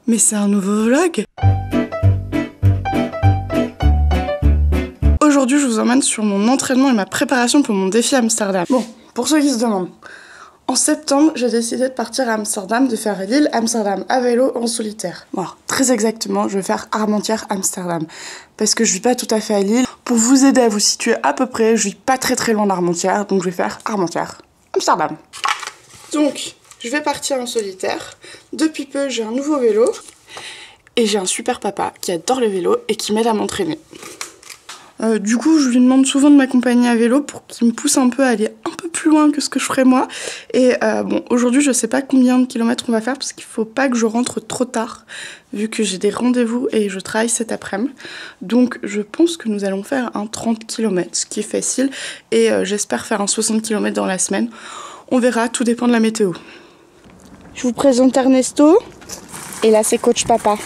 Mais c'est un nouveau vlog. Aujourd'hui, je vous emmène sur mon entraînement et ma préparation pour mon défi Amsterdam. Bon, pour ceux qui se demandent, en septembre, j'ai décidé de partir à Amsterdam, de faire Lille-Amsterdam à vélo en solitaire. Bon, très exactement, je vais faire Armentières-Amsterdam. Parce que je vis pas tout à fait à Lille. Pour vous aider à vous situer à peu près, je vis pas très loin d'Armentières, donc je vais faire Armentières-Amsterdam. Donc, je vais partir en solitaire. Depuis peu, j'ai un nouveau vélo. Et j'ai un super papa qui adore le vélo et qui m'aide à m'entraîner. Du coup, je lui demande souvent de m'accompagner à vélo pour qu'il me pousse un peu à aller un peu plus loin que ce que je ferais moi. Et bon, aujourd'hui, je sais pas combien de kilomètres on va faire parce qu'il faut pas que je rentre trop tard, vu que j'ai des rendez-vous et je travaille cet après-midi. Donc, je pense que nous allons faire un 30 km, ce qui est facile. Et j'espère faire un 60 km dans la semaine. On verra, tout dépend de la météo. Je vous présente Ernesto. Et là, c'est coach papa.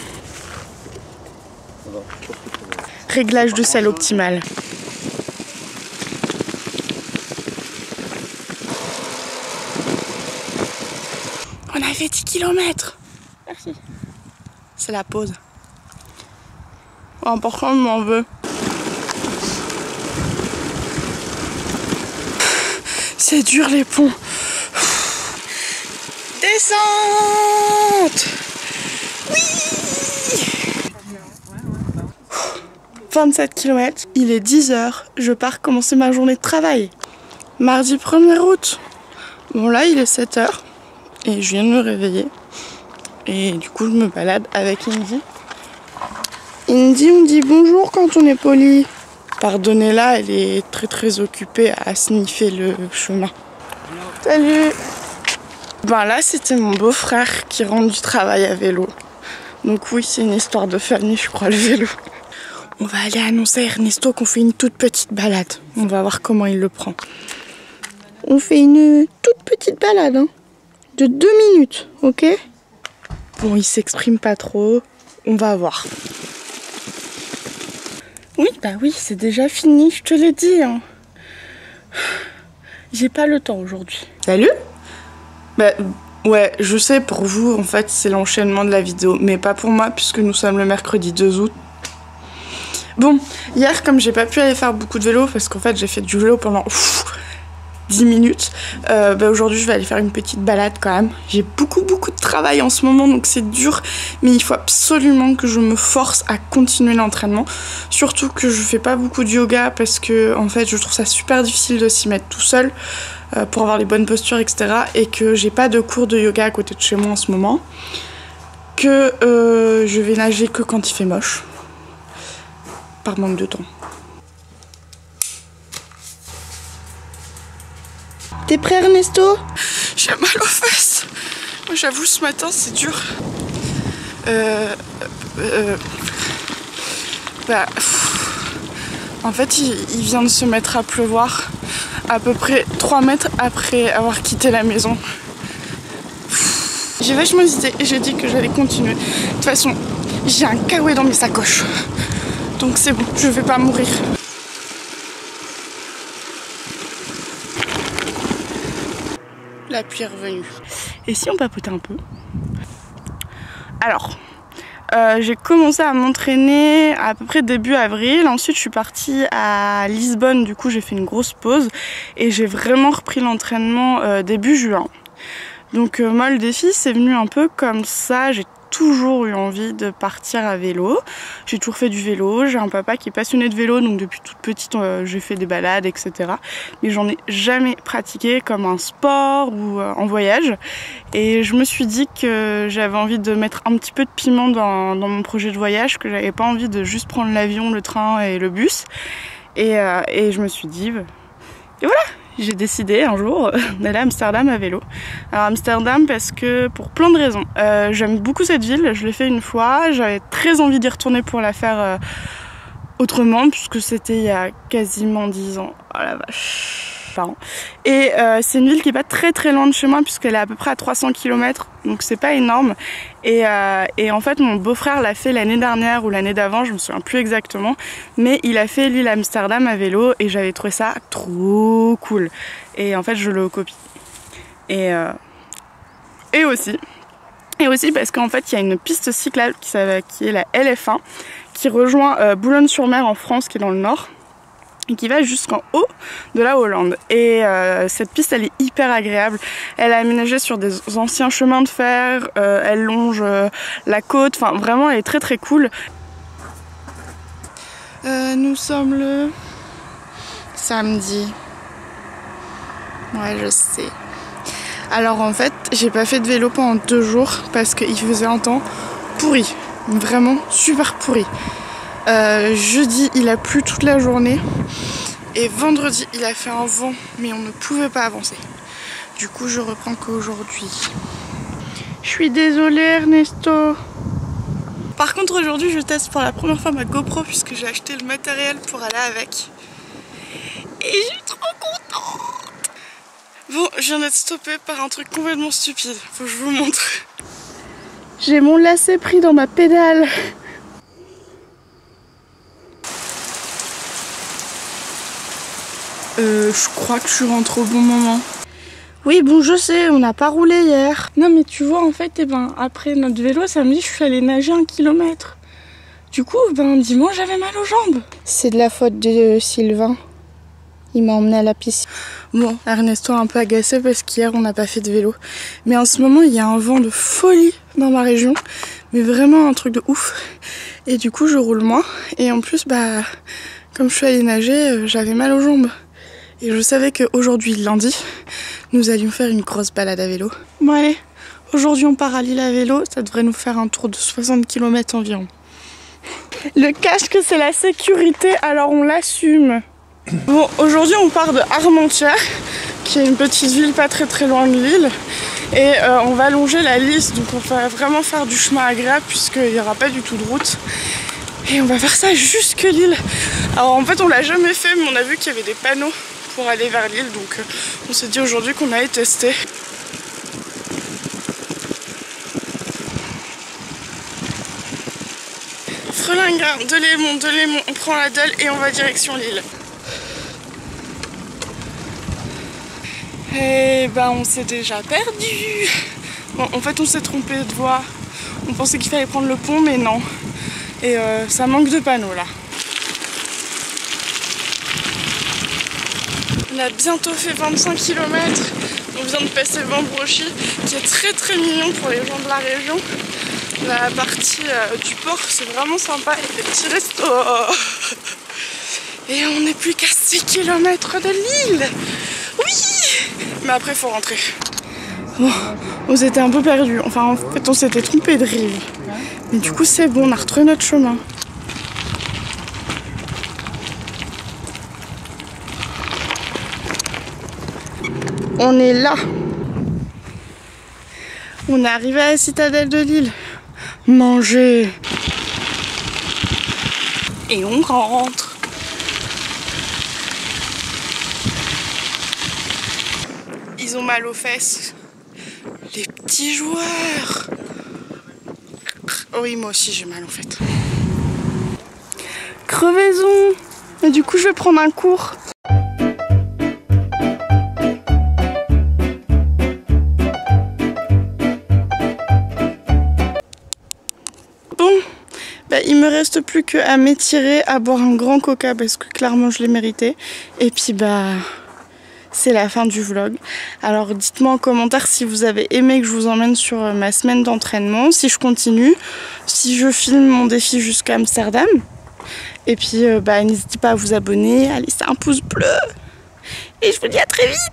Réglage de sel optimal. On a fait 10 km. Merci. C'est la pause. Oh, pourquoi on m'en veut? C'est dur les ponts. Descente. Oui. 27 km, il est 10h, je pars commencer ma journée de travail. Mardi 1er août. Bon là il est 7h et je viens de me réveiller. Et du coup je me balade avec Indy. Indy on dit bonjour quand on est poli. Pardonnez-la, elle est très occupée à sniffer le chemin. Salut. Ben là c'était mon beau-frère qui rentre du travail à vélo. Donc oui c'est une histoire de famille je crois le vélo. On va aller annoncer à Ernesto qu'on fait une toute petite balade. On va voir comment il le prend. On fait une toute petite balade, hein, de 2 minutes, ok? Bon, il s'exprime pas trop. On va voir. Oui, bah oui, c'est déjà fini, je te l'ai dit. Hein. J'ai pas le temps aujourd'hui. Salut? Bah ouais, je sais, pour vous, en fait, c'est l'enchaînement de la vidéo. Mais pas pour moi, puisque nous sommes le mercredi 2 août. Bon, hier, comme j'ai pas pu aller faire beaucoup de vélo, parce qu'en fait j'ai fait du vélo pendant 10 minutes, bah aujourd'hui je vais aller faire une petite balade quand même. J'ai beaucoup de travail en ce moment, donc c'est dur, mais il faut absolument que je me force à continuer l'entraînement. Surtout que je fais pas beaucoup de yoga, parce que en fait je trouve ça super difficile de s'y mettre tout seul, pour avoir les bonnes postures, etc. Et que j'ai pas de cours de yoga à côté de chez moi en ce moment. Que je vais nager que quand il fait moche. Par manque de temps. T'es prêt Ernesto? J'ai mal aux fesses. Moi j'avoue ce matin c'est dur. En fait il vient de se mettre à pleuvoir à peu près 3 mètres après avoir quitté la maison. J'ai vachement hésité et j'ai dit que j'allais continuer. De toute façon j'ai un kawaii dans mes sacoches. Donc c'est bon, je vais pas mourir. La pluie est revenue. Et si on papotait un peu? Alors, j'ai commencé à m'entraîner à peu près début avril. Ensuite, je suis partie à Lisbonne. Du coup, j'ai fait une grosse pause. Et j'ai vraiment repris l'entraînement début juin. Donc moi, le défi, c'est venu un peu comme ça. J'ai toujours eu envie de partir à vélo. J'ai toujours fait du vélo. J'ai un papa qui est passionné de vélo, donc depuis toute petite, j'ai fait des balades, etc. Mais j'en ai jamais pratiqué comme un sport ou en voyage. Et je me suis dit que j'avais envie de mettre un petit peu de piment dans mon projet de voyage, que j'avais pas envie de juste prendre l'avion, le train et le bus. Et je me suis dit, et voilà! J'ai décidé un jour d'aller à Amsterdam à vélo. Alors Amsterdam parce que pour plein de raisons. J'aime beaucoup cette ville, je l'ai fait une fois, j'avais très envie d'y retourner pour la faire autrement puisque c'était il y a quasiment 10 ans. Oh la vache. Et c'est une ville qui est pas très loin de chez moi puisqu'elle est à peu près à 300 km, donc c'est pas énorme. Et en fait mon beau-frère l'a fait l'année dernière ou l'année d'avant, je me souviens plus exactement, mais il a fait l'île Amsterdam à vélo et j'avais trouvé ça trop cool. Et en fait je le copie. Et aussi, Et aussi parce qu'en fait il y a une piste cyclable qui est la LF1 qui rejoint Boulogne-sur-Mer en France, qui est dans le nord, et qui va jusqu'en haut de la Hollande. Et cette piste elle est hyper agréable, elle est aménagée sur des anciens chemins de fer, elle longe la côte, enfin vraiment elle est très très cool. Nous sommes le samedi. Ouais, je sais. Alors en fait j'ai pas fait de vélo pendant 2 jours parce qu'il faisait un temps pourri, vraiment super pourri. Jeudi il a plu toute la journée et vendredi il a fait un vent mais on ne pouvait pas avancer. Du coup je reprends qu'aujourd'hui. Je suis désolée Ernesto. Par contre aujourd'hui je teste pour la première fois ma GoPro puisque j'ai acheté le matériel pour aller avec. Et je suis trop contente. Bon, je viens d'être stoppée par un truc complètement stupide, faut que je vous montre. J'ai mon lacet pris dans ma pédale. Je crois que je suis rentrée au bon moment. Oui, bon, je sais, on n'a pas roulé hier. Non, mais tu vois, en fait, après notre vélo, samedi, je suis allée nager 1 kilomètre. Du coup, dimanche, j'avais mal aux jambes. C'est de la faute de Sylvain. Il m'a emmené à la piscine. Bon, Ernesto est un peu agacé parce qu'hier, on n'a pas fait de vélo. Mais en ce moment, il y a un vent de folie dans ma région. Mais vraiment un truc de ouf. Et du coup, je roule moins. Et en plus, comme je suis allée nager, j'avais mal aux jambes. Et je savais qu'aujourd'hui, lundi, nous allions faire une grosse balade à vélo. Bon allez, aujourd'hui on part à Lille à vélo, ça devrait nous faire un tour de 60 km environ. Le casque c'est la sécurité, alors on l'assume. Bon, aujourd'hui on part de Armentières, qui est une petite ville pas très loin de Lille. Et on va longer la Lys, donc on va vraiment faire du chemin agréable puisqu'il n'y aura pas du tout de route. Et on va faire ça jusque Lille. Alors en fait on l'a jamais fait, mais on a vu qu'il y avait des panneaux pour aller vers Lille, donc on s'est dit aujourd'hui qu'on allait tester. Frelinghien, Delémont, on prend la Delle et on va direction Lille. Et on s'est déjà perdu. Bon, en fait on s'est trompé de voie. On pensait qu'il fallait prendre le pont, mais non. Et ça manque de panneaux là. On a bientôt fait 25 km. On vient de passer Vambrochy, qui est très mignon pour les gens de la région. La partie du port, c'est vraiment sympa. Il y a des petits restos. Et on n'est plus qu'à 6 km de Lille. Oui! Mais après, il faut rentrer. Bon, on s'était un peu perdus. Enfin, en fait, on s'était trompé de rive. Mais du coup, c'est bon, on a retrouvé notre chemin. On est là. On est arrivé à la citadelle de Lille. Manger. Et on rentre. Ils ont mal aux fesses. Les petits joueurs. Oui, moi aussi j'ai mal en fait. Crevaison. Et du coup je vais prendre un cours. Il me reste plus qu'à m'étirer, à boire un grand coca parce que clairement je l'ai mérité. Et puis c'est la fin du vlog. Alors dites-moi en commentaire si vous avez aimé que je vous emmène sur ma semaine d'entraînement, si je continue, si je filme mon défi jusqu'à Amsterdam. Et puis n'hésitez pas à vous abonner, à laisser un pouce bleu. Et je vous dis à très vite.